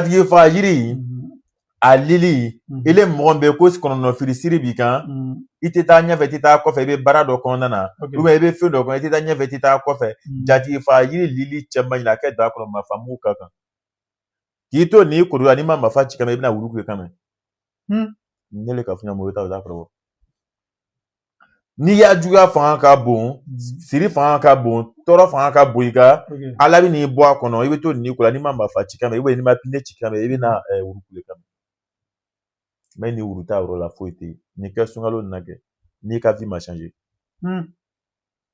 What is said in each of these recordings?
tigi fa yiri a lili ile mɔgɔ bɛ ko kɔnɔnɔ fili siri b'i kan i tɛ taa ɲɛfɛ i tɛ taa kɔfɛ i bɛ baara dɔ kɔnɔna na i bɛ fɛn dɔ kɔnɔ i tɛ taa ɲɛfɛ i tɛ taa kɔfɛ jatigi fa yiri lili cɛ man ɲi a kɛ da kɔnɔ marifa m'u ka kan k'i to n'i kodola n'i ma marifa ci kama i bɛna wulu kule kan ne le ka fiɲɛ mɔgɔ ta o t'a kɔrɔ n'i y'a juguya fanga ka bon siri fanga ka bon tɔɔrɔ fanga ka bon i ka ala bɛ n'i bɔ a kɔnɔ i bɛ to n'i kola n'i ma marifa ci kama n'i ma pinɛ ci kama i bɛna wulu kule kan mais ni wulu t'a yɔrɔ la foyi tɛ yen ni kɛ sunkalo nana kɛ n'i ka vie ma changer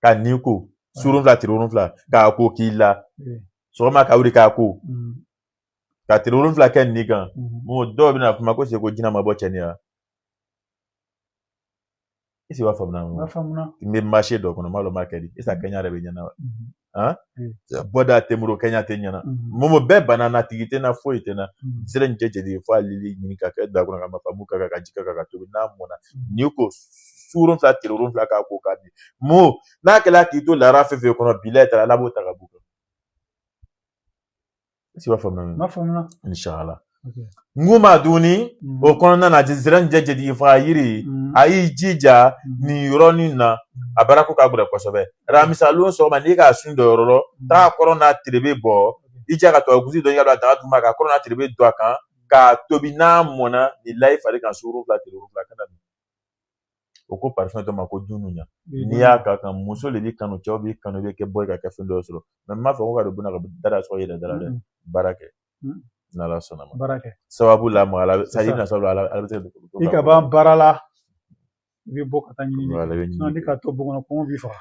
ka n'i ko surun fila tile wolonfila k'a ko k'i la sɔgɔma ka wuli k'a ko ka tile wolonfila kɛ nin kan dɔw bɛna kuma ko ko jinɛ ma bɔ cɛ ni ya i b'a faamuya n bɛ marché dɔ kɔnɔ n b'a dɔn n b'a kɛ di est ce que kɛɲɛ yɛrɛ bɛ ɲɛna wa bɔda tɛ n bolo kɛɲɛ tɛ ɲɛna momo bɛɛ banana tigi tɛ na foyi tɛ na sira in cɛ jɛdi fo a lili ɲini ka kɛ da kɔnɔ ka marifa mun ka ji ka tobi n'a mɔna n'i ko surun fila tile wolonfila k'a ko k'a di n'a kɛla k'i to lara fɛn fɛn kɔnɔ bila ta ala b'o ta ka bɔ i b'a faamuya inshallah nguma duni o kɔnɔna na ziran jɛdi fa yiri a y'i jija nin yɔrɔnin na a bara ko ka gɛlɛn kosɛbɛ ramisalon sɔgɔma n'i ka sun dɔ yɔrɔ lɔ taa kɔrɔ n'a tirebe bɔ i jɛ ka to gusi dɔ yala daga duma ka kɔrɔ n'a tirebe dɔ a kan k'a tobi n'a mɔna ni layi fari kan surun fila tile wolonfila kana o ko parfum dɔ ma ko dununya n'i y'a ka kan muso de b'i kanu cɛw b'i kanu i bɛ kɛ bɔ ka kɛ fɛn dɔ sɔrɔ mais n m'a fɔ ko ka don buna ka dara sɔrɔ yɛrɛ dara dɛ baara kɛ n'ala sɔnna ma baara kɛ sababu la magala sayi na sababu ala bɛ se i ka ban baara la i bɛ bɔ ka taa ɲini ni ka to bɔn kɔngɔ b'i faga